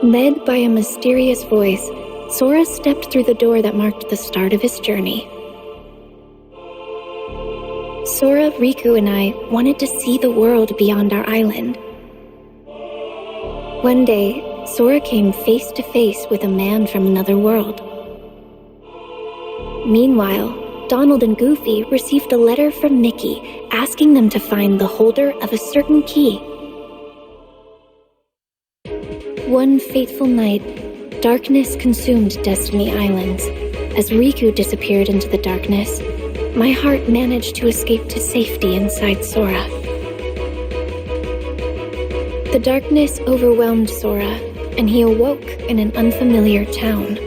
Led by a mysterious voice, Sora stepped through the door that marked the start of his journey. Sora, Riku, and I wanted to see the world beyond our island. One day, Sora came face to face with a man from another world. Meanwhile, Donald and Goofy received a letter from Mickey asking them to find the holder of a certain key. One fateful night, darkness consumed Destiny Islands. As Riku disappeared into the darkness, my heart managed to escape to safety inside Sora. The darkness overwhelmed Sora, and he awoke in an unfamiliar town.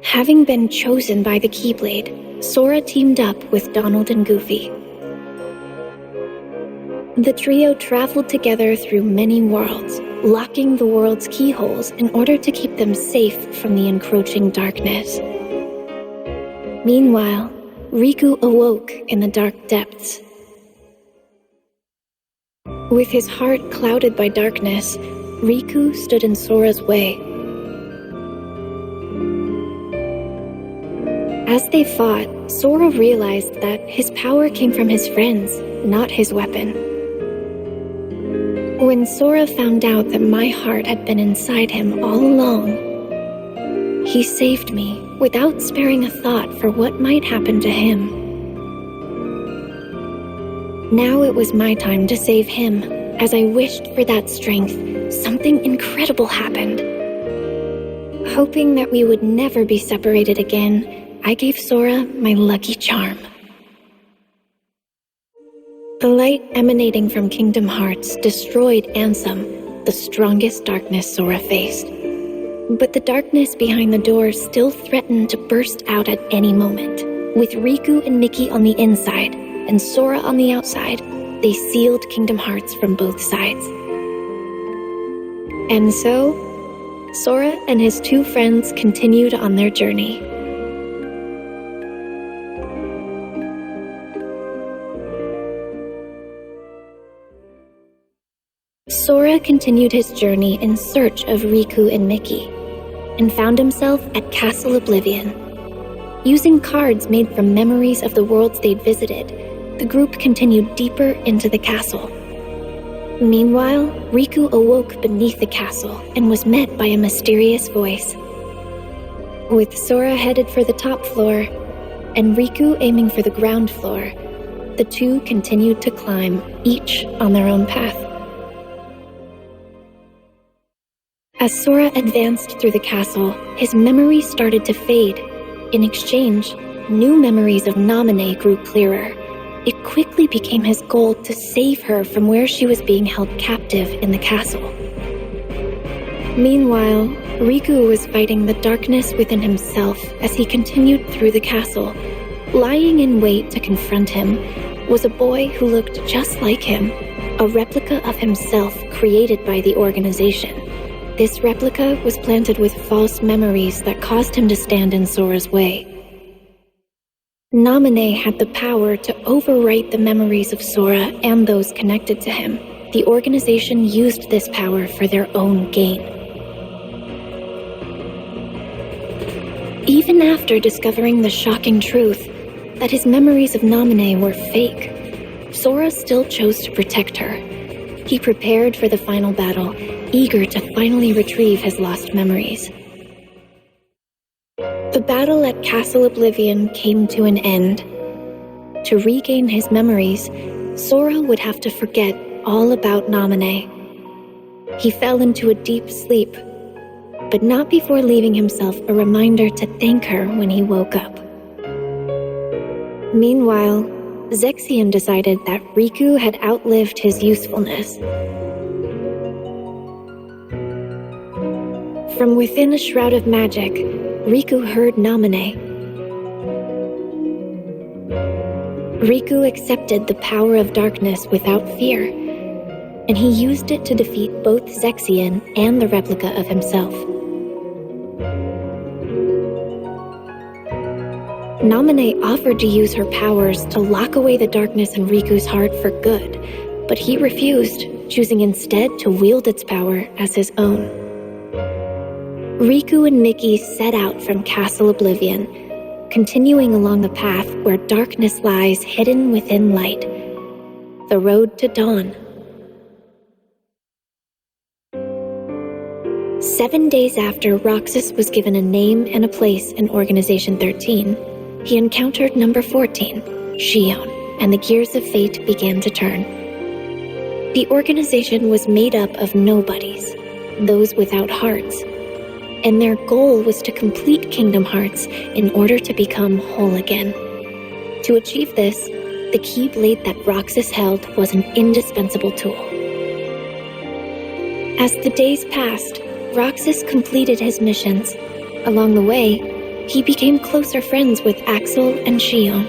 Having been chosen by the Keyblade, Sora teamed up with Donald and Goofy. The trio traveled together through many worlds, locking the world's keyholes in order to keep them safe from the encroaching darkness. Meanwhile, Riku awoke in the dark depths. With his heart clouded by darkness, Riku stood in Sora's way. As they fought, Sora realized that his power came from his friends, not his weapon. When Sora found out that my heart had been inside him all along, he saved me without sparing a thought for what might happen to him. Now it was my time to save him. As I wished for that strength, something incredible happened. Hoping that we would never be separated again, I gave Sora my lucky charm. The light emanating from Kingdom Hearts destroyed Ansem, the strongest darkness Sora faced. But the darkness behind the door still threatened to burst out at any moment. With Riku and Mickey on the inside, and Sora on the outside, they sealed Kingdom Hearts from both sides. And so, Sora and his two friends continued on their journey. Sora continued his journey in search of Riku and Mickey, and found himself at Castle Oblivion. Using cards made from memories of the worlds they'd visited, the group continued deeper into the castle. Meanwhile, Riku awoke beneath the castle and was met by a mysterious voice. With Sora headed for the top floor, and Riku aiming for the ground floor, the two continued to climb, each on their own path. As Sora advanced through the castle, his memories started to fade. In exchange, new memories of Naminé grew clearer. It quickly became his goal to save her from where she was being held captive in the castle. Meanwhile, Riku was fighting the darkness within himself as he continued through the castle. Lying in wait to confront him was a boy who looked just like him, a replica of himself created by the organization. This replica was planted with false memories that caused him to stand in Sora's way. Naminé had the power to overwrite the memories of Sora and those connected to him. The organization used this power for their own gain. Even after discovering the shocking truth that his memories of Naminé were fake, Sora still chose to protect her. He prepared for the final battle, eager to finally retrieve his lost memories. The battle at Castle Oblivion came to an end. To regain his memories, Sora would have to forget all about Naminé. He fell into a deep sleep, but not before leaving himself a reminder to thank her when he woke up. Meanwhile, Zexion decided that Riku had outlived his usefulness. From within a shroud of magic, Riku heard Naminé. Riku accepted the power of darkness without fear, and he used it to defeat both Zexion and the replica of himself. Naminé offered to use her powers to lock away the darkness in Riku's heart for good, but he refused, choosing instead to wield its power as his own. Riku and Mickey set out from Castle Oblivion, continuing along the path where darkness lies hidden within light, the road to dawn. 7 days after Roxas was given a name and a place in Organization 13, he encountered number 14, Shion, and the gears of fate began to turn. The organization was made up of nobodies, those without hearts, and their goal was to complete Kingdom Hearts in order to become whole again. To achieve this, the Keyblade that Roxas held was an indispensable tool. As the days passed, Roxas completed his missions. Along the way, he became closer friends with Axel and Shion.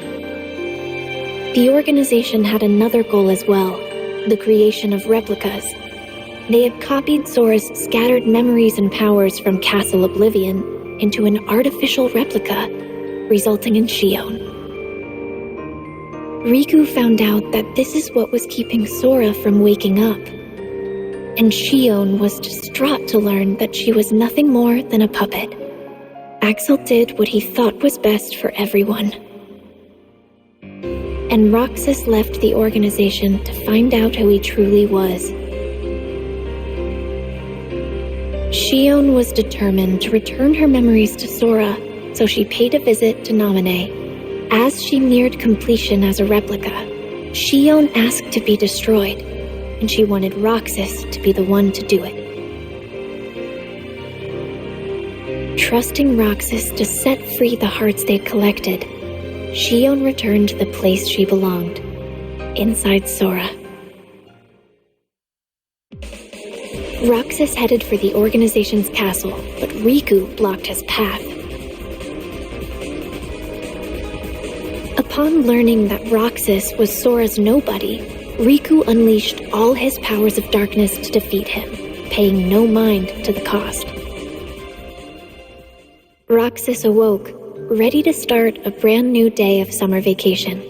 The organization had another goal as well, the creation of replicas. They had copied Sora's scattered memories and powers from Castle Oblivion into an artificial replica, resulting in Shion. Riku found out that this is what was keeping Sora from waking up, and Shion was distraught to learn that she was nothing more than a puppet. Axel did what he thought was best for everyone. And Roxas left the organization to find out who he truly was. Shion was determined to return her memories to Sora, so she paid a visit to Naminé. As she neared completion as a replica, Shion asked to be destroyed, and she wanted Roxas to be the one to do it. Trusting Roxas to set free the hearts they'd collected, Shion returned to the place she belonged, inside Sora. Roxas headed for the organization's castle, but Riku blocked his path. Upon learning that Roxas was Sora's nobody, Riku unleashed all his powers of darkness to defeat him, paying no mind to the cost. Roxas awoke, ready to start a brand new day of summer vacation.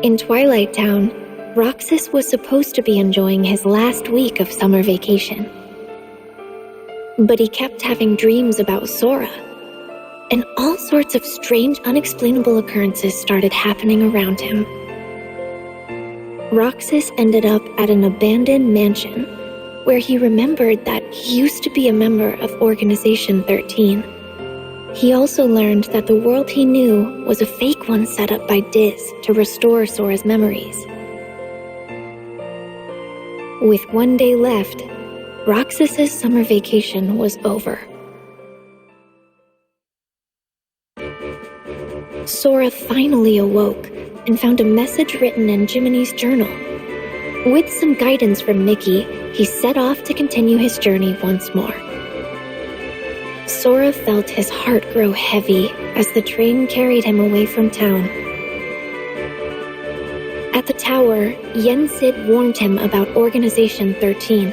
In Twilight Town, Roxas was supposed to be enjoying his last week of summer vacation. But he kept having dreams about Sora, and all sorts of strange, unexplainable occurrences started happening around him. Roxas ended up at an abandoned mansion, where he remembered that he used to be a member of Organization 13. He also learned that the world he knew was a fake one set up by Diz to restore Sora's memories. With 1 day left, Roxas's summer vacation was over. Sora finally awoke and found a message written in Jiminy's journal. With some guidance from Mickey, he set off to continue his journey once more. Sora felt his heart grow heavy as the train carried him away from town. At the tower, Yen Sid warned him about Organization 13.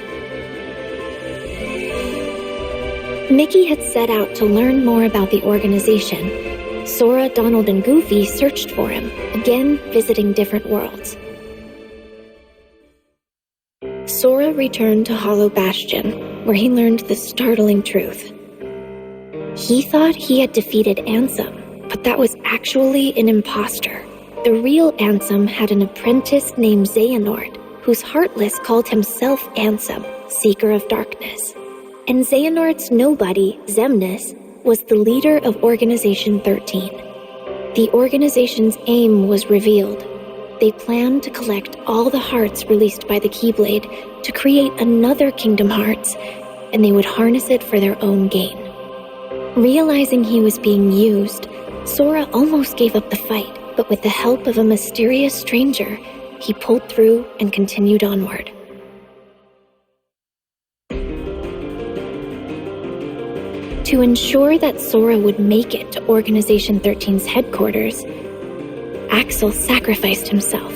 Mickey had set out to learn more about the organization. Sora, Donald, and Goofy searched for him, again visiting different worlds. Sora returned to Hollow Bastion, where he learned the startling truth. He thought he had defeated Ansem, but that was actually an imposter. The real Ansem had an apprentice named Xehanort, whose Heartless called himself Ansem, Seeker of Darkness. And Xehanort's nobody, Xemnas, was the leader of Organization 13. The organization's aim was revealed. They planned to collect all the hearts released by the Keyblade to create another Kingdom Hearts, and they would harness it for their own gain. Realizing he was being used, Sora almost gave up the fight, but with the help of a mysterious stranger, he pulled through and continued onward. To ensure that Sora would make it to Organization 13's headquarters, Axel sacrificed himself.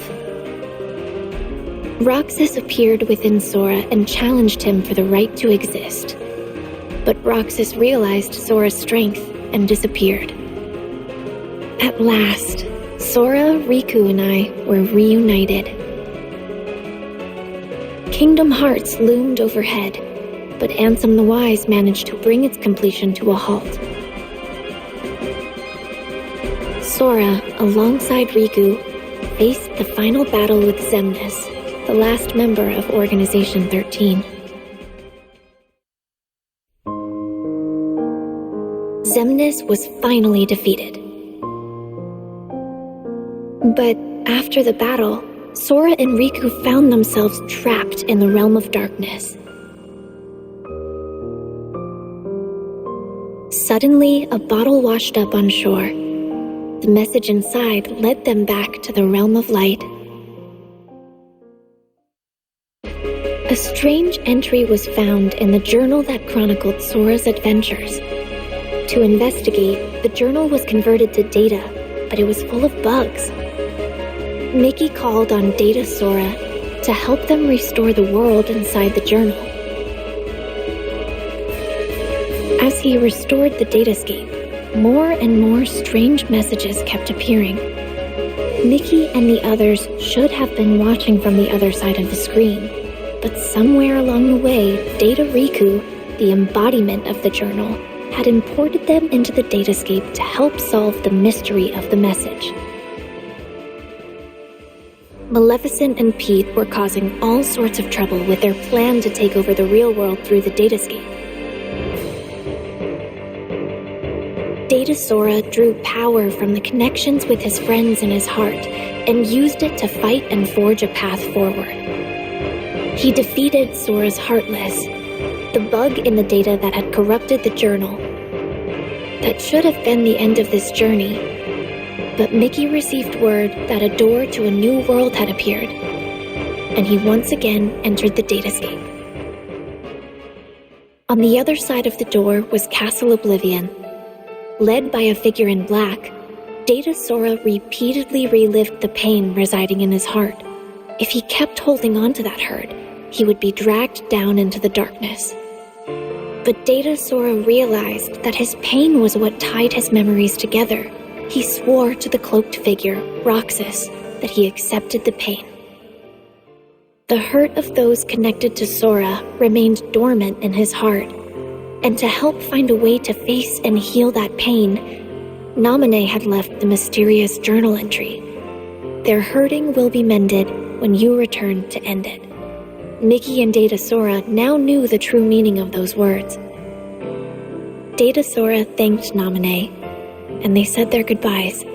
Roxas appeared within Sora and challenged him for the right to exist. But Roxas realized Sora's strength and disappeared. At last, Sora, Riku, and I were reunited. Kingdom Hearts loomed overhead, but Ansem the Wise managed to bring its completion to a halt. Sora, alongside Riku, faced the final battle with Xemnas, the last member of Organization 13. Xemnas was finally defeated. But after the battle, Sora and Riku found themselves trapped in the realm of darkness. Suddenly, a bottle washed up on shore. The message inside led them back to the realm of light. A strange entry was found in the journal that chronicled Sora's adventures. To investigate, the journal was converted to data, but it was full of bugs. Mickey called on Data Sora to help them restore the world inside the journal. As he restored the datascape, more and more strange messages kept appearing. Mickey and the others should have been watching from the other side of the screen, but somewhere along the way, Data Riku, the embodiment of the journal, had imported them into the datascape to help solve the mystery of the message. Maleficent and Pete were causing all sorts of trouble with their plan to take over the real world through the datascape. Data Sora drew power from the connections with his friends in his heart and used it to fight and forge a path forward. He defeated Sora's Heartless, the bug in the data that had corrupted the journal. That should have been the end of this journey. But Mickey received word that a door to a new world had appeared, and he once again entered the datascape. On the other side of the door was Castle Oblivion. Led by a figure in black, Data Sora repeatedly relived the pain residing in his heart. If he kept holding on to that hurt, he would be dragged down into the darkness. But Data Sora realized that his pain was what tied his memories together. He swore to the cloaked figure, Roxas, that he accepted the pain. The hurt of those connected to Sora remained dormant in his heart, and to help find a way to face and heal that pain, Naminé had left the mysterious journal entry. Their hurting will be mended when you return to end it. Mickey and Data Sora now knew the true meaning of those words. Data Sora thanked Naminé, and they said their goodbyes.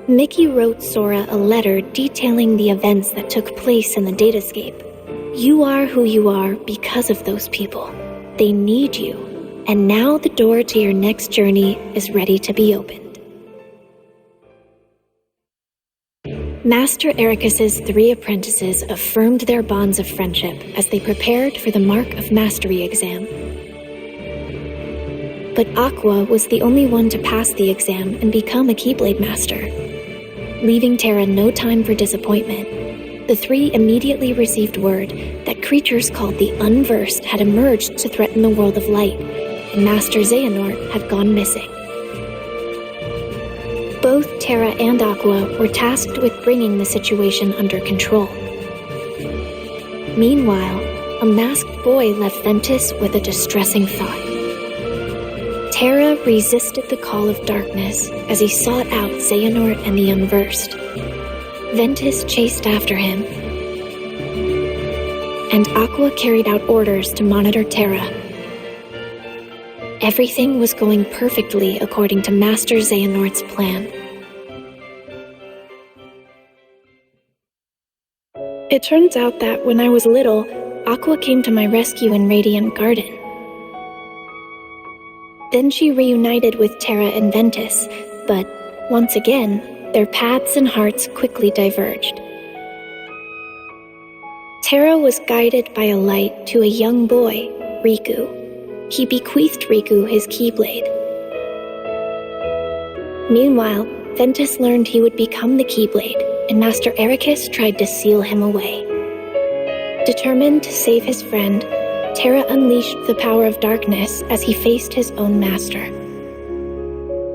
Mickey wrote Sora a letter detailing the events that took place in the datascape. You are who you are because of those people. They need you, and now the door to your next journey is ready to be opened. Master Ericus's 3 apprentices affirmed their bonds of friendship as they prepared for the Mark of Mastery exam. But Aqua was the only one to pass the exam and become a Keyblade Master. Leaving Terra no time for disappointment, the 3 immediately received word that creatures called the Unversed had emerged to threaten the world of light, and Master Xehanort had gone missing. Both Terra and Aqua were tasked with bringing the situation under control. Meanwhile, a masked boy left Ventus with a distressing thought. Terra resisted the call of darkness as he sought out Xehanort and the Unversed. Ventus chased after him, and Aqua carried out orders to monitor Terra. Everything was going perfectly according to Master Xehanort's plan. It turns out that when I was little, Aqua came to my rescue in Radiant Garden. Then she reunited with Terra and Ventus, but once again, their paths and hearts quickly diverged. Terra was guided by a light to a young boy, Riku. He bequeathed Riku his Keyblade. Meanwhile, Ventus learned he would become the Keyblade, and Master Ericus tried to seal him away. Determined to save his friend, Terra unleashed the power of darkness as he faced his own master.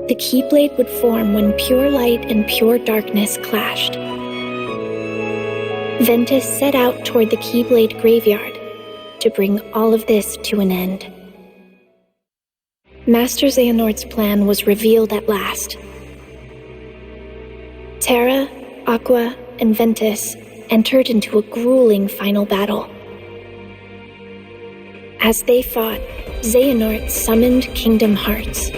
The Keyblade would form when pure light and pure darkness clashed. Ventus set out toward the Keyblade graveyard to bring all of this to an end. Master Xehanort's plan was revealed at last. Terra, Aqua, and Ventus entered into a grueling final battle. As they fought, Xehanort summoned Kingdom Hearts.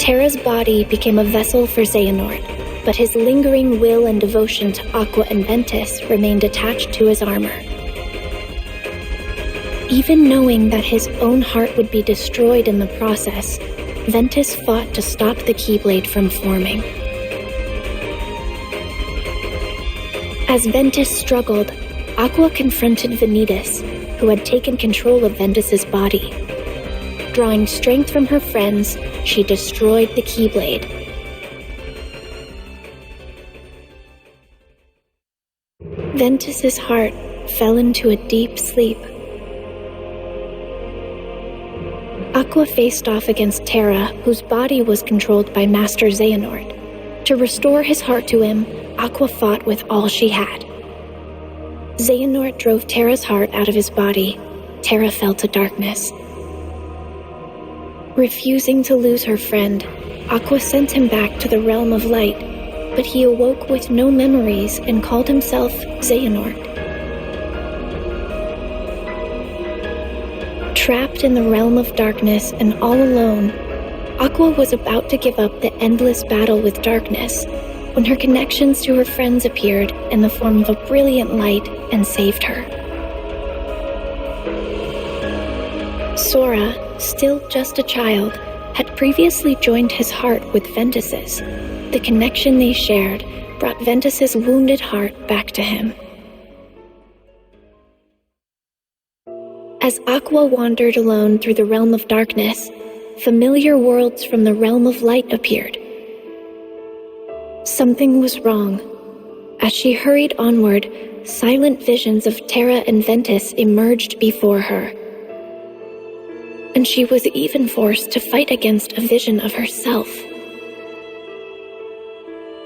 Terra's body became a vessel for Xehanort, but his lingering will and devotion to Aqua and Ventus remained attached to his armor. Even knowing that his own heart would be destroyed in the process, Ventus fought to stop the Keyblade from forming. As Ventus struggled, Aqua confronted Vanitas, who had taken control of Ventus's body. Drawing strength from her friends, she destroyed the Keyblade. Ventus's heart fell into a deep sleep. Aqua faced off against Terra, whose body was controlled by Master Xehanort. To restore his heart to him, Aqua fought with all she had. Xehanort drove Terra's heart out of his body. Terra fell to darkness. Refusing to lose her friend, Aqua sent him back to the realm of light, but he awoke with no memories and called himself Xehanort. Trapped in the realm of darkness and all alone, Aqua was about to give up the endless battle with darkness when her connections to her friends appeared in the form of a brilliant light and saved her. Sora, still just a child, had previously joined his heart with Ventus's. The connection they shared brought Ventus's wounded heart back to him. As Aqua wandered alone through the realm of darkness, familiar worlds from the realm of light appeared. Something was wrong. As she hurried onward, silent visions of Terra and Ventus emerged before her. And she was even forced to fight against a vision of herself.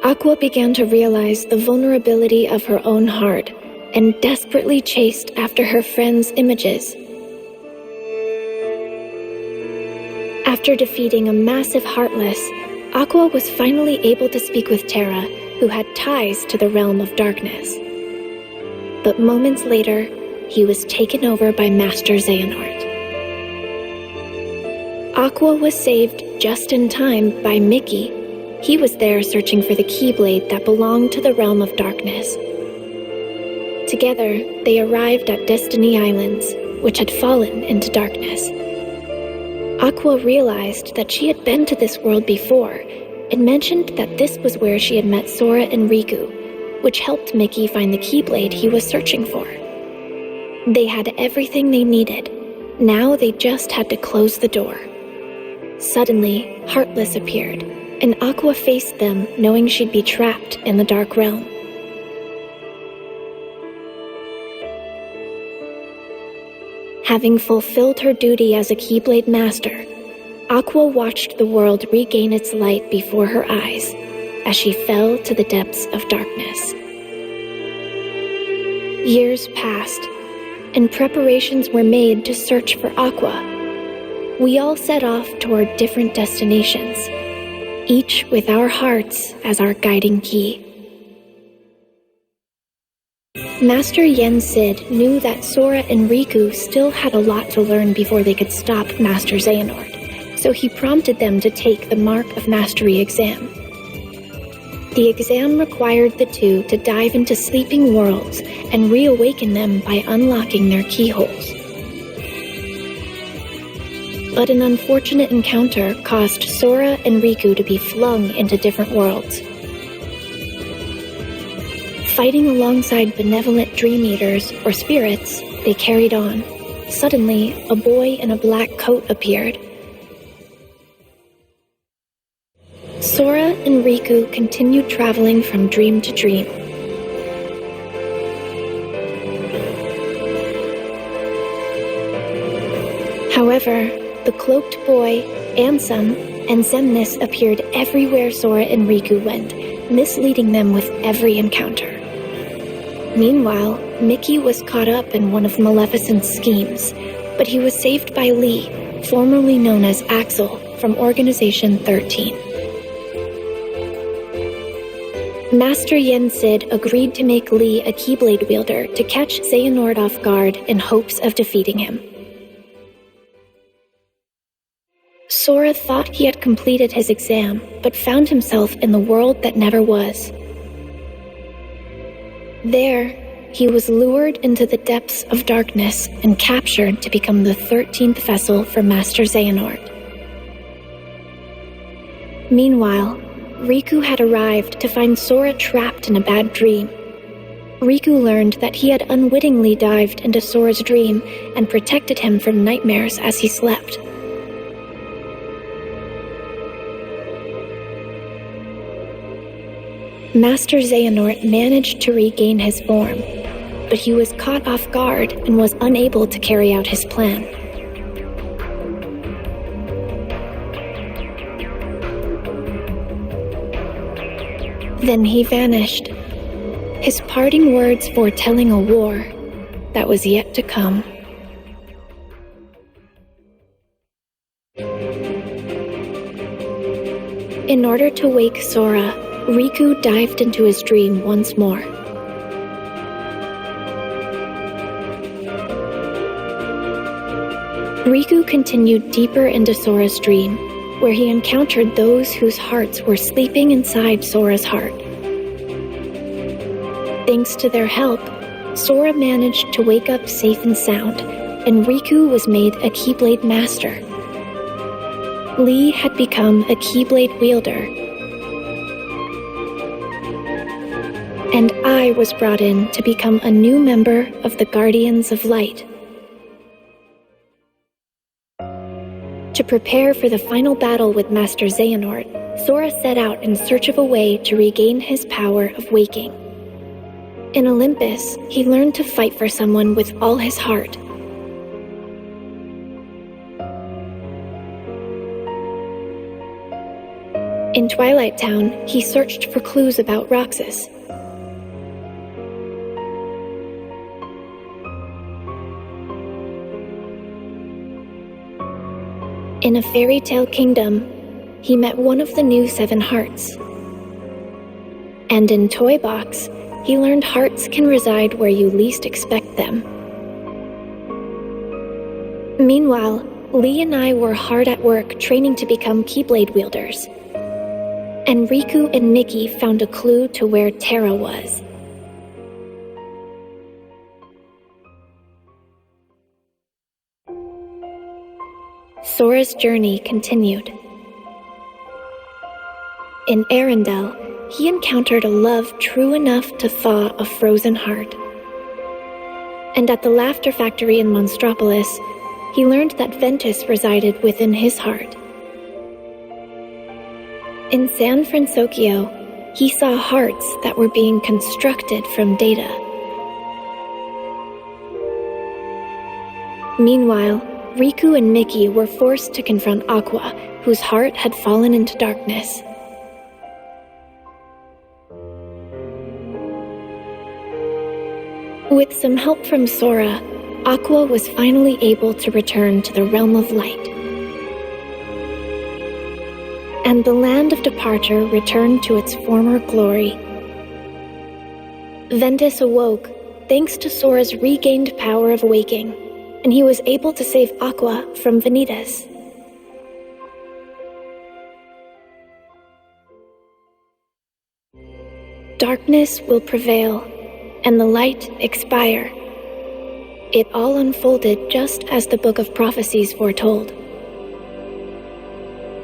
Aqua began to realize the vulnerability of her own heart and desperately chased after her friends' images. After defeating a massive Heartless, Aqua was finally able to speak with Terra, who had ties to the realm of darkness. But moments later, he was taken over by Master Xehanort. Aqua was saved just in time by Mickey. He was there searching for the Keyblade that belonged to the realm of darkness. Together, they arrived at Destiny Islands, which had fallen into darkness. Aqua realized that she had been to this world before and mentioned that this was where she had met Sora and Riku, which helped Mickey find the Keyblade he was searching for. They had everything they needed. Now they just had to close the door. Suddenly, Heartless appeared, and Aqua faced them knowing she'd be trapped in the Dark Realm. Having fulfilled her duty as a Keyblade Master, Aqua watched the world regain its light before her eyes as she fell to the depths of darkness. Years passed, and preparations were made to search for Aqua. We all set off toward different destinations, each with our hearts as our guiding key. Master Yen Sid knew that Sora and Riku still had a lot to learn before they could stop Master Xehanort, so he prompted them to take the Mark of Mastery exam. The exam required the two to dive into sleeping worlds and reawaken them by unlocking their keyholes. But an unfortunate encounter caused Sora and Riku to be flung into different worlds. Fighting alongside benevolent dream eaters, or spirits, they carried on. Suddenly, a boy in a black coat appeared. Sora and Riku continued traveling from dream to dream. However, the cloaked boy, Ansem, and Xemnas appeared everywhere Sora and Riku went, misleading them with every encounter. Meanwhile, Mickey was caught up in one of Maleficent's schemes, but he was saved by Lee, formerly known as Axel, from Organization 13. Master Yen Sid agreed to make Lee a Keyblade wielder to catch Xehanort off guard in hopes of defeating him. Sora thought he had completed his exam, but found himself in the world that never was. There, he was lured into the depths of darkness and captured to become the 13th vessel for Master Xehanort. Meanwhile, Riku had arrived to find Sora trapped in a bad dream. Riku learned that he had unwittingly dived into Sora's dream and protected him from nightmares as he slept. Master Xehanort managed to regain his form, but he was caught off guard and was unable to carry out his plan. Then he vanished, his parting words foretelling a war that was yet to come. In order to wake Sora, Riku dived into his dream once more. Riku continued deeper into Sora's dream, where he encountered those whose hearts were sleeping inside Sora's heart. Thanks to their help, Sora managed to wake up safe and sound, and Riku was made a Keyblade Master. Lee had become a Keyblade wielder, and I was brought in to become a new member of the Guardians of Light. To prepare for the final battle with Master Xehanort, Sora set out in search of a way to regain his power of waking. In Olympus, he learned to fight for someone with all his heart. In Twilight Town, he searched for clues about Roxas. In a fairy tale kingdom, he met one of the new 7 hearts. And in Toy Box, he learned hearts can reside where you least expect them. Meanwhile, Lee and I were hard at work training to become Keyblade wielders. And Riku and Mickey found a clue to where Terra was. Sora's journey continued. In Arendelle, he encountered a love true enough to thaw a frozen heart. And at the Laughter Factory in Monstropolis, he learned that Ventus resided within his heart. In San Francisco, he saw hearts that were being constructed from data. Meanwhile, Riku and Mickey were forced to confront Aqua, whose heart had fallen into darkness. With some help from Sora, Aqua was finally able to return to the realm of light. And the land of departure returned to its former glory. Ventus awoke thanks to Sora's regained power of waking, and he was able to save Aqua from Vanitas. Darkness will prevail, and the light expire. It all unfolded just as the Book of Prophecies foretold.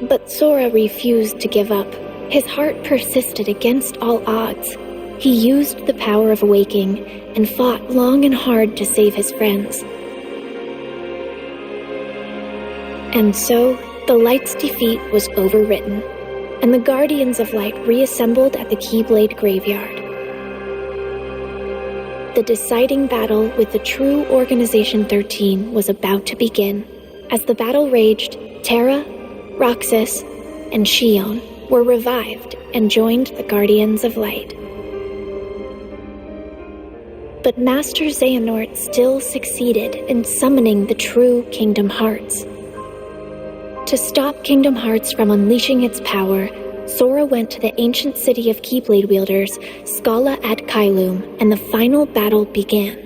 But Sora refused to give up. His heart persisted against all odds. He used the power of waking and fought long and hard to save his friends. And so, the Light's defeat was overwritten, and the Guardians of Light reassembled at the Keyblade Graveyard. The deciding battle with the true Organization 13 was about to begin. As the battle raged, Terra, Roxas, and Xion were revived and joined the Guardians of Light. But Master Xehanort still succeeded in summoning the true Kingdom Hearts. To stop Kingdom Hearts from unleashing its power, Sora went to the ancient city of Keyblade wielders, Scala at Kylum, and the final battle began.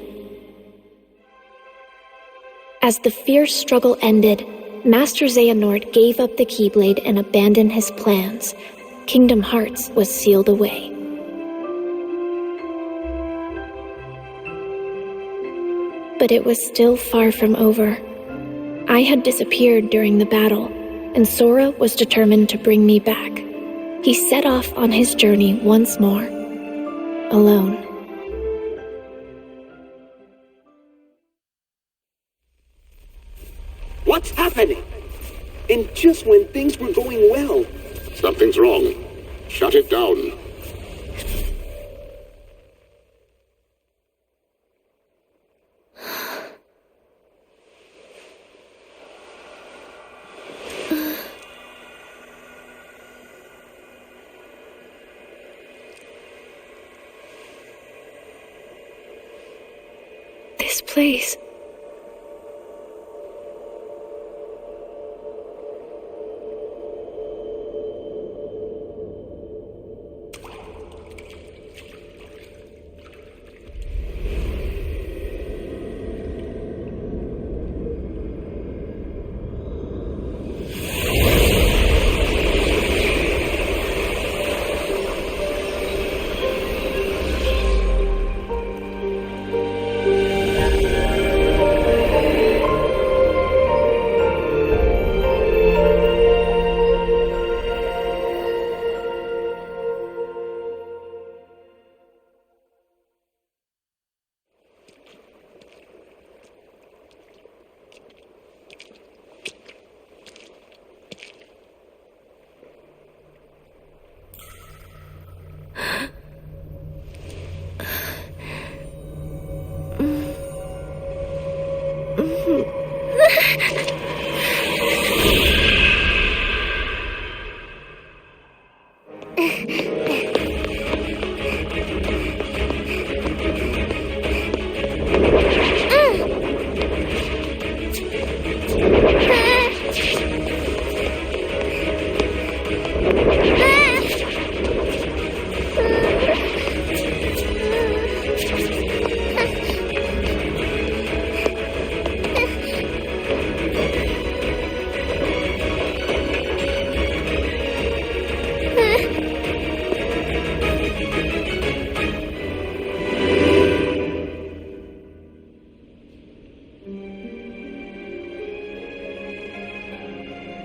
As the fierce struggle ended, Master Xehanort gave up the Keyblade and abandoned his plans. Kingdom Hearts was sealed away. But it was still far from over. I had disappeared during the battle, and Sora was determined to bring me back. He set off on his journey once more, alone. What's happening? And just when things were going well. Something's wrong. Shut it down. This place.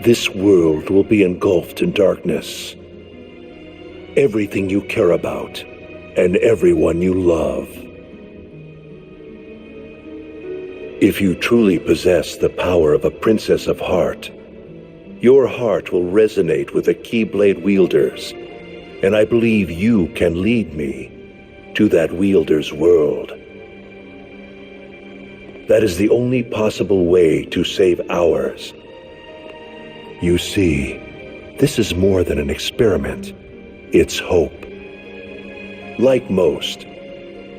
This world will be engulfed in darkness. Everything you care about, and everyone you love. If you truly possess the power of a Princess of Heart, your heart will resonate with the Keyblade wielders, and I believe you can lead me to that wielder's world. That is the only possible way to save ours. You see, this is more than an experiment. It's hope. Like most,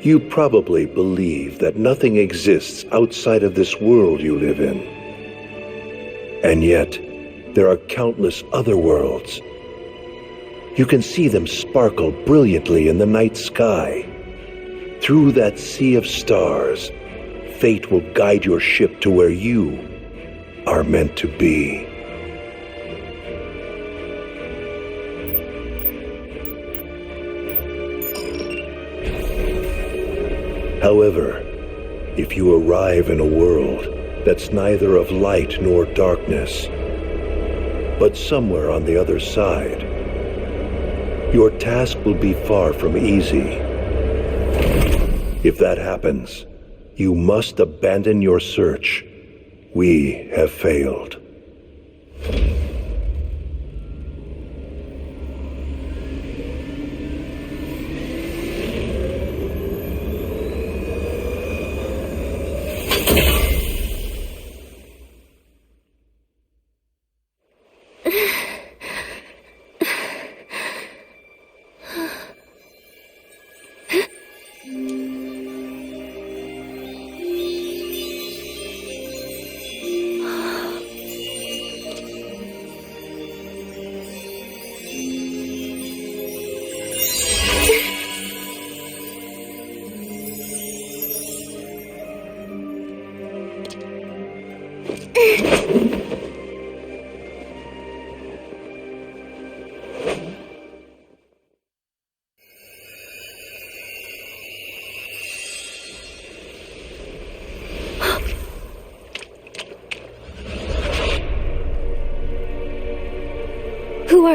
you probably believe that nothing exists outside of this world you live in. And yet, there are countless other worlds. You can see them sparkle brilliantly in the night sky. Through that sea of stars, fate will guide your ship to where you are meant to be. However, if you arrive in a world that's neither of light nor darkness, but somewhere on the other side, your task will be far from easy. If that happens, you must abandon your search. We have failed.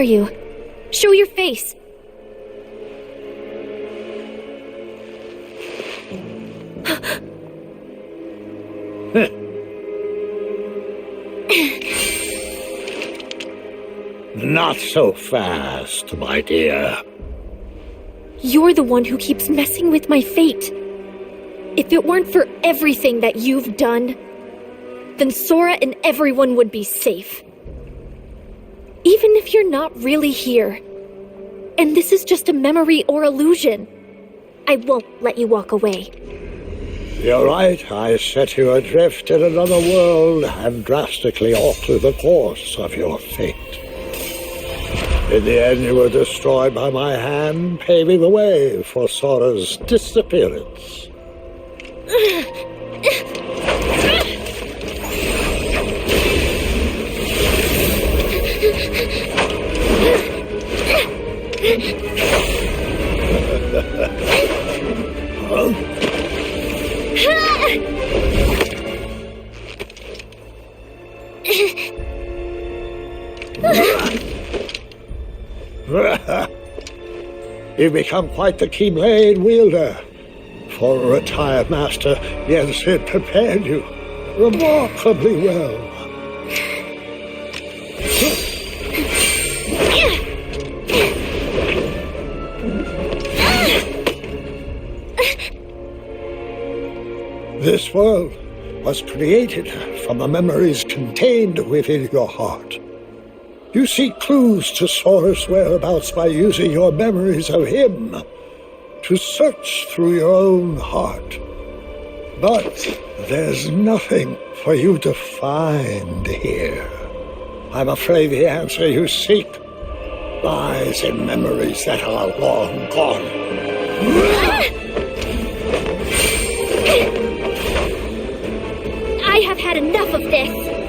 are you? Show your face. Not so fast, my dear. You're the one who keeps messing with my fate. If it weren't for everything that you've done, then Sora and everyone would be safe. Even if you're not really here, and this is just a memory or illusion, I won't let you walk away. You're right, I set you adrift in another world and drastically alter the course of your fate. In the end, you were destroyed by my hand, paving the way for Sora's disappearance. You've become quite the keyblade wielder. For a retired master, yes, it prepared you remarkably well. This world was created from the memories contained within your heart. You seek clues to Sora's whereabouts by using your memories of him to search through your own heart. But there's nothing for you to find here. I'm afraid the answer you seek lies in memories that are long gone. I have had enough of this.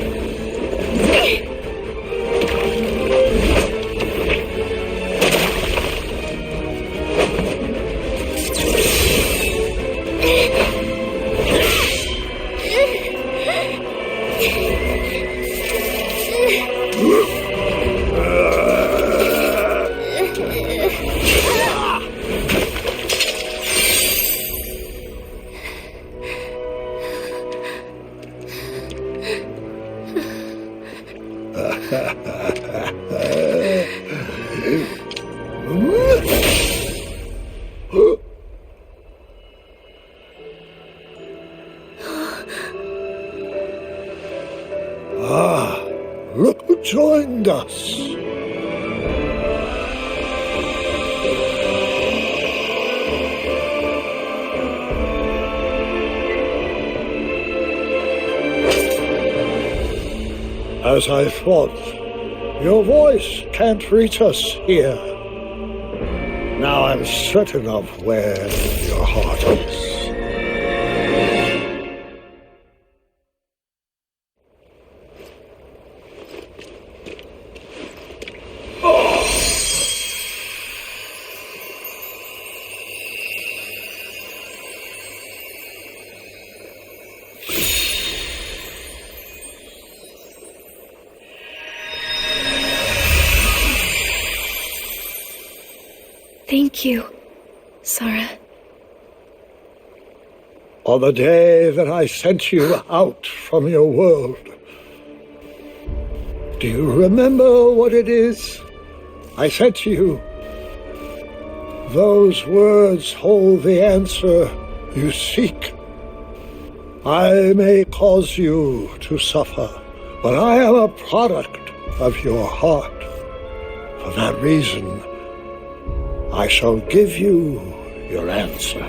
Look who joined us. As I thought, your voice can't reach us here. Now I'm certain of where your heart is. Thank you, Sora. On the day that I sent you out from your world, do you remember what it is I said to you? Those words hold the answer you seek. I may cause you to suffer, but I am a product of your heart. For that reason, I shall give you your answer.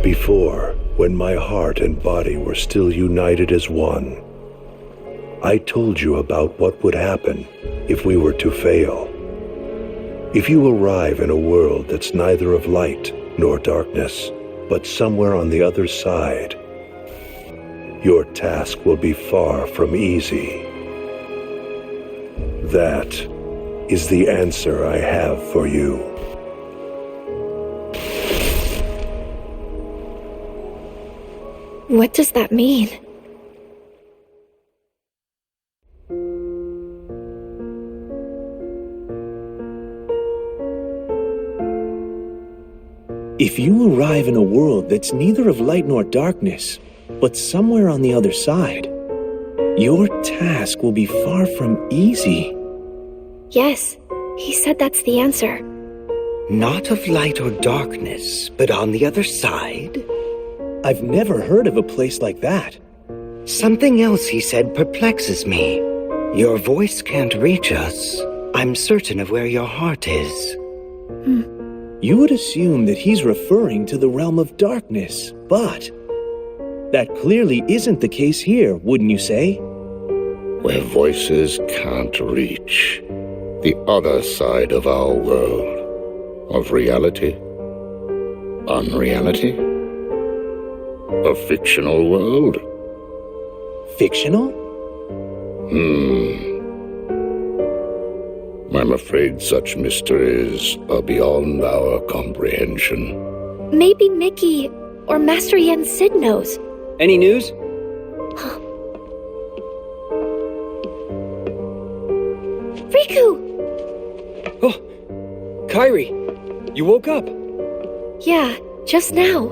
Before, when my heart and body were still united as one, I told you about what would happen if we were to fail. If you arrive in a world that's neither of light nor darkness, but somewhere on the other side, your task will be far from easy. That is the answer I have for you. What does that mean? If you arrive in a world that's neither of light nor darkness, but somewhere on the other side, your task will be far from easy. Yes, he said that's the answer. Not of light or darkness, but on the other side? I've never heard of a place like that. Something else he said perplexes me. Your voice can't reach us. I'm certain of where your heart is. You would assume that he's referring to the realm of darkness, but that clearly isn't the case here, wouldn't you say? Where voices can't reach. The other side of our world. Of reality. Unreality. A fictional world. Fictional? I'm afraid such mysteries are beyond our comprehension. Maybe Mickey or Master Yen Sid knows. Any news? Riku! Oh, Kairi, you woke up. Yeah, just now.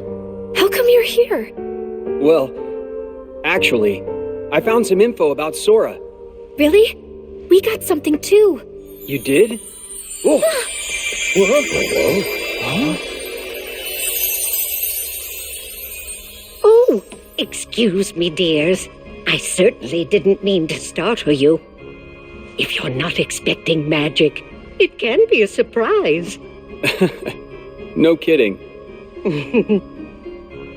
How come you're here? Well, actually, I found some info about Sora. Really? We got something too. You did? Oh. Oh, excuse me, dears. I certainly didn't mean to startle you. If you're not expecting magic, it can be a surprise. No kidding.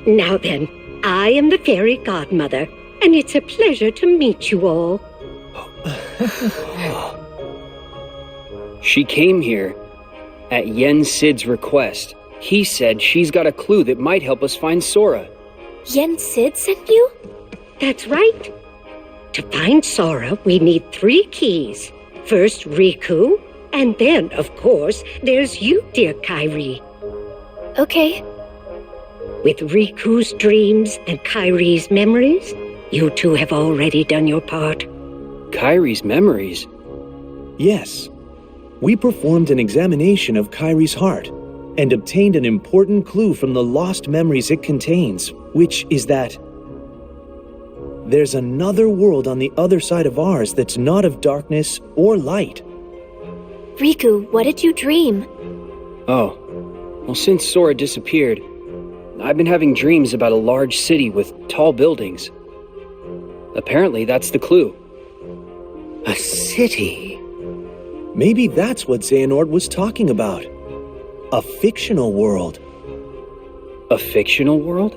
Now then, I am the fairy godmother, and it's a pleasure to meet you all. She came here at Yen Sid's request. He said she's got a clue that might help us find Sora. Yen Sid sent you? That's right. To find Sora, we need 3 keys. First, Riku, and then, of course, there's you, dear Kairi. Okay. With Riku's dreams and Kairi's memories, you two have already done your part. Kairi's memories? Yes. We performed an examination of Kairi's heart and obtained an important clue from the lost memories it contains, which is that there's another world on the other side of ours that's not of darkness or light. Riku, what did you dream? Oh, well, since Sora disappeared, I've been having dreams about a large city with tall buildings. Apparently, that's the clue. A city? Maybe that's what Xehanort was talking about. A fictional world. A fictional world?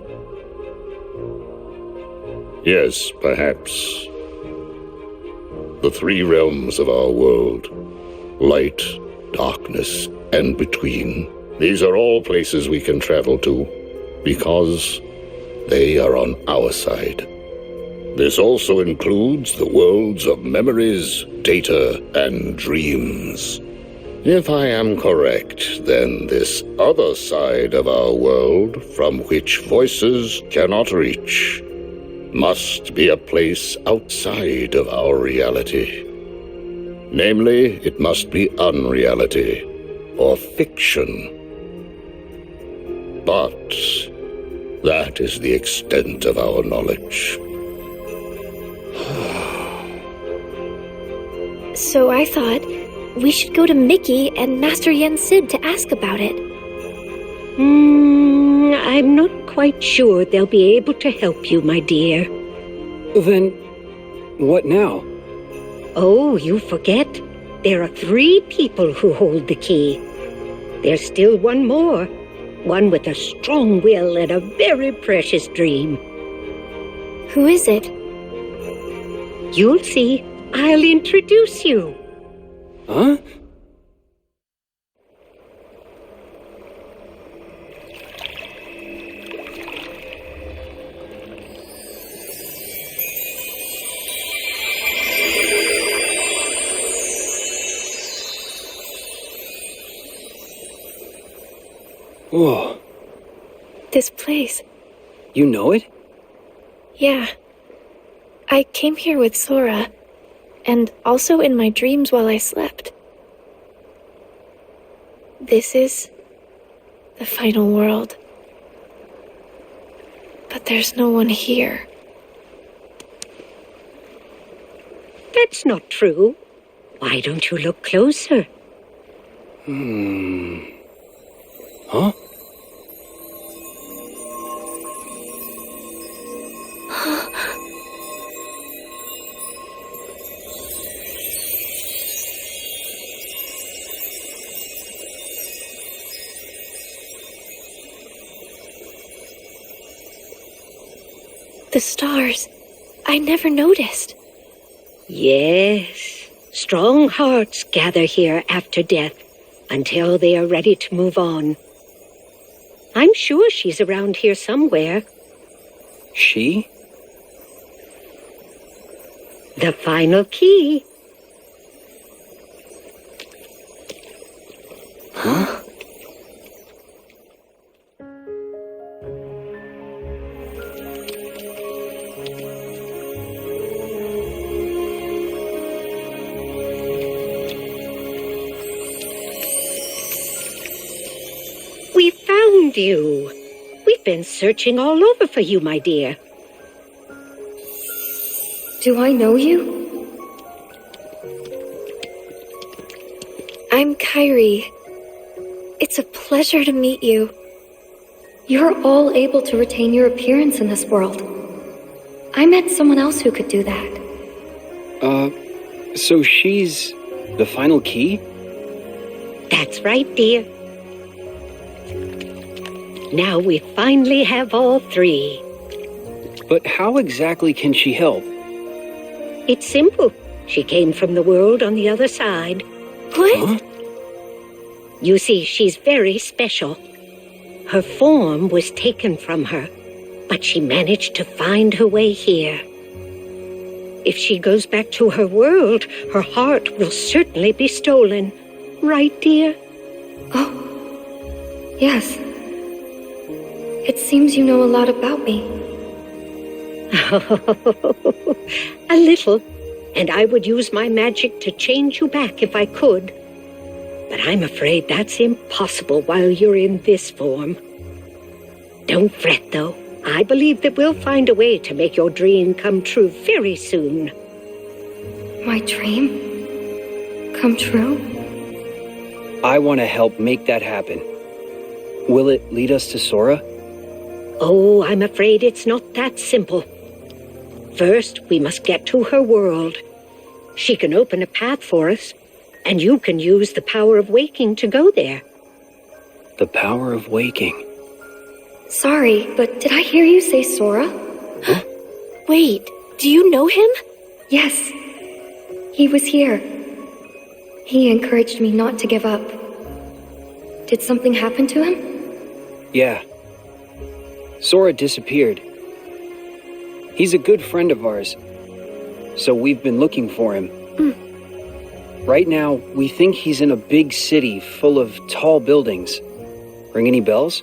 Yes, perhaps. The 3 realms of our world. Light, darkness, and between. These are all places we can travel to, because they are on our side. This also includes the worlds of memories, data, and dreams. If I am correct, then this other side of our world, from which voices cannot reach, must be a place outside of our reality. Namely, it must be unreality, or fiction. But that is the extent of our knowledge. So I thought we should go to Mickey and Master Yen Sid to ask about it. I'm not quite sure they'll be able to help you, my dear. Then, what now? Oh, you forget. There are 3 people who hold the key. There's still one more. One with a strong will and a very precious dream. Who is it? You'll see. I'll introduce you. Huh? Whoa. This place. You know it? Yeah. I came here with Sora, and also in my dreams while I slept. This is the final world. But there's no one here. That's not true. Why don't you look closer? Huh? The stars. I never noticed. Yes. Strong hearts gather here after death until they are ready to move on. I'm sure she's around here somewhere. She? The final key. Huh? We found you. We've been searching all over for you, my dear. Do I know you? I'm Kairi. It's a pleasure to meet you. You're all able to retain your appearance in this world. I met someone else who could do that. So she's the final key? That's right, dear. Now we finally have all three. But how exactly can she help? It's simple. She came from the world on the other side. What? Huh? You see, she's very special. Her form was taken from her, but she managed to find her way here. If she goes back to her world, her heart will certainly be stolen. Right, dear? Oh, yes. It seems you know a lot about me. A little, and I would use my magic to change you back if I could. But I'm afraid that's impossible while you're in this form. Don't fret, though. I believe that we'll find a way to make your dream come true very soon. My dream? Come true? I want to help make that happen. Will it lead us to Sora? Oh, I'm afraid it's not that simple. First, we must get to her world. She can open a path for us, and you can use the power of waking to go there. The power of waking. Sorry, but did I hear you say Sora? Huh? Wait, do you know him? Yes. He was here. He encouraged me not to give up. Did something happen to him? Yeah. Sora disappeared. He's a good friend of ours, so we've been looking for him. Right now, we think he's in a big city full of tall buildings. Ring any bells?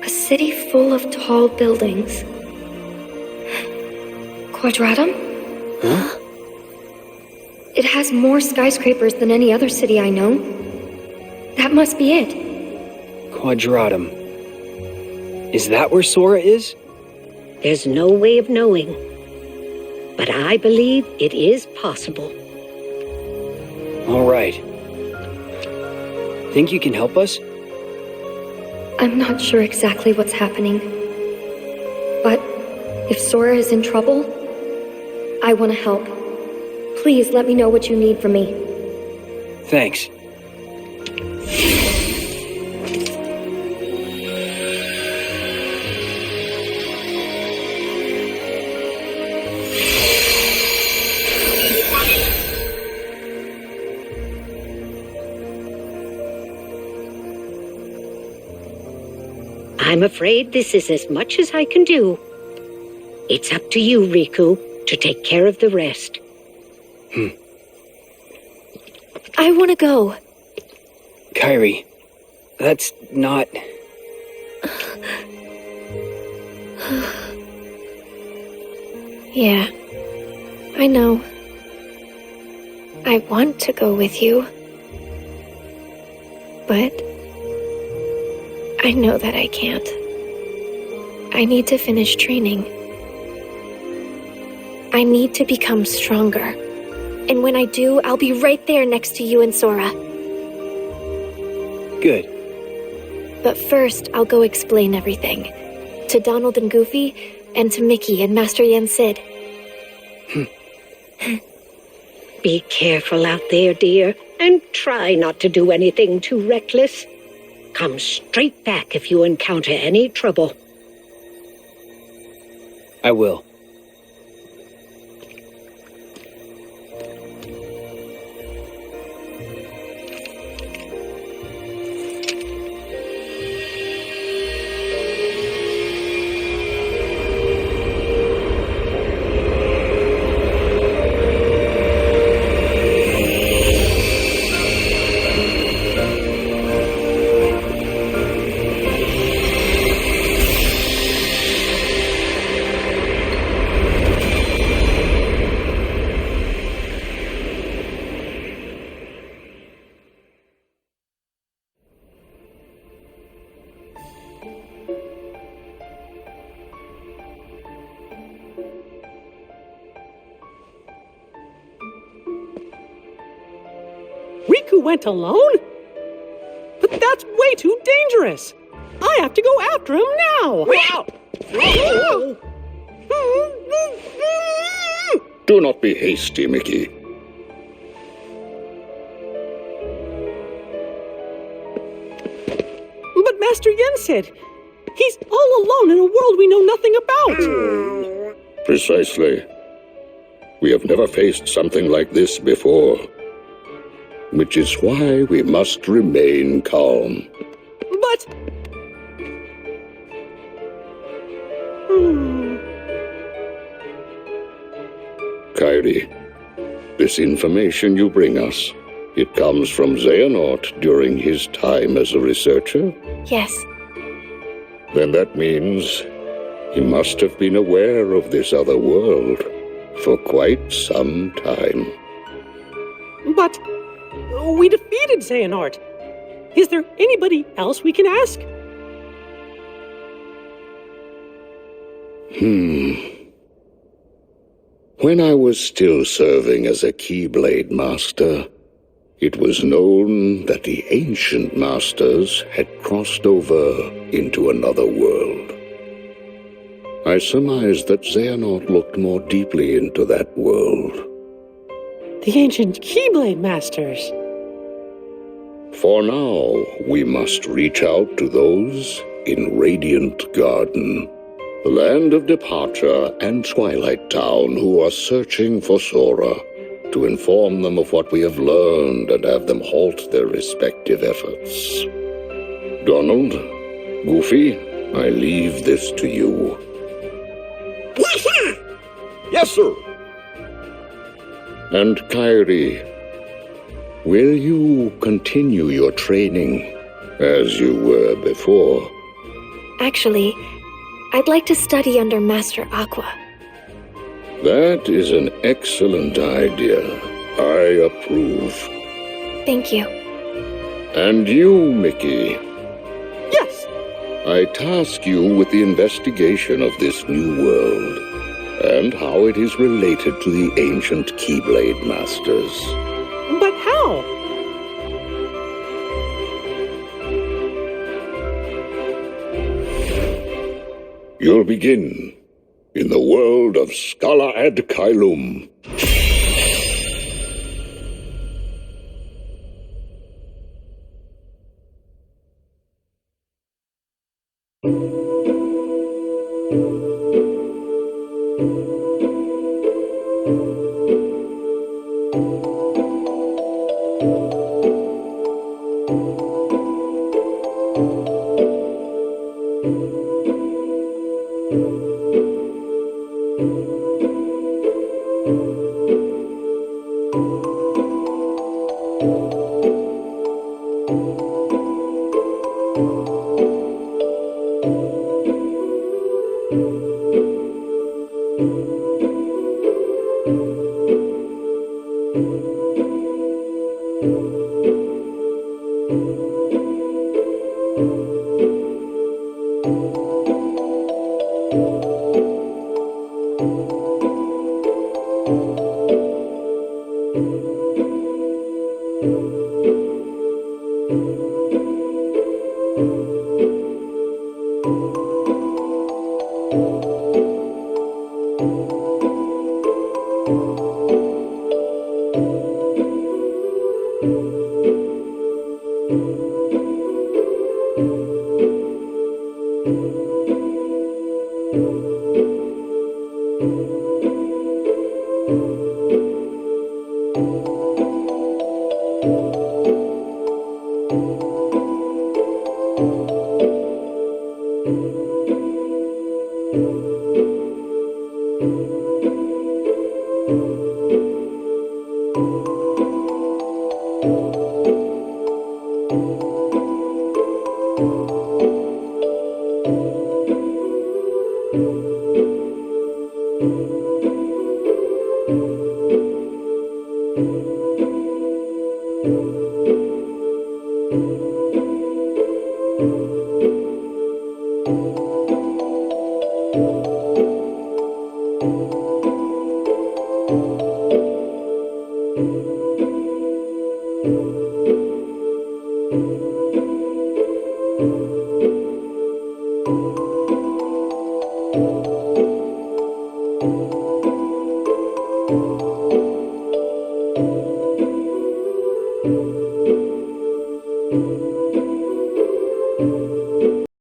A city full of tall buildings. Quadratum? Huh? It has more skyscrapers than any other city I know. That must be it. Quadratum. Is that where Sora is? There's no way of knowing. But I believe it is possible. All right. Think you can help us? I'm not sure exactly what's happening. But if Sora is in trouble, I want to help. Please let me know what you need from me. Thanks. I'm afraid this is as much as I can do. It's up to you, Riku, to take care of the rest. I want to go. Kairi, that's not... Yeah, I know. I want to go with you. But I know that I can't. I need to finish training. I need to become stronger. And when I do, I'll be right there next to you and Sora. Good. But first, I'll go explain everything. To Donald and Goofy, and to Mickey and Master Yen Sid. Be careful out there, dear, and try not to do anything too reckless. Come straight back if you encounter any trouble. I will. Riku went alone? But that's way too dangerous! I have to go after him now! Do not be hasty, Mickey. But Master Yen said, he's all alone in a world we know nothing about! Precisely. We have never faced something like this before. Which is why we must remain calm. But... Kairi, this information you bring us, it comes from Xehanort during his time as a researcher? Yes. Then that means he must have been aware of this other world for quite some time. But... we defeated Xehanort. Is there anybody else we can ask? When I was still serving as a Keyblade Master, it was known that the ancient masters had crossed over into another world. I surmised that Xehanort looked more deeply into that world. The ancient Keyblade Masters. For now, we must reach out to those in Radiant Garden, the land of departure and Twilight Town, who are searching for Sora, to inform them of what we have learned and have them halt their respective efforts. Donald, Goofy, I leave this to you. Yes, sir! Yes, sir! And Kairi, will you continue your training as you were before? Actually, I'd like to study under Master Aqua. That is an excellent idea. I approve. Thank you. And you, Mickey, Yes! I task you with the investigation of this new world and how it is related to the ancient Keyblade Masters. But how? You'll begin in the world of Scala ad Caelum.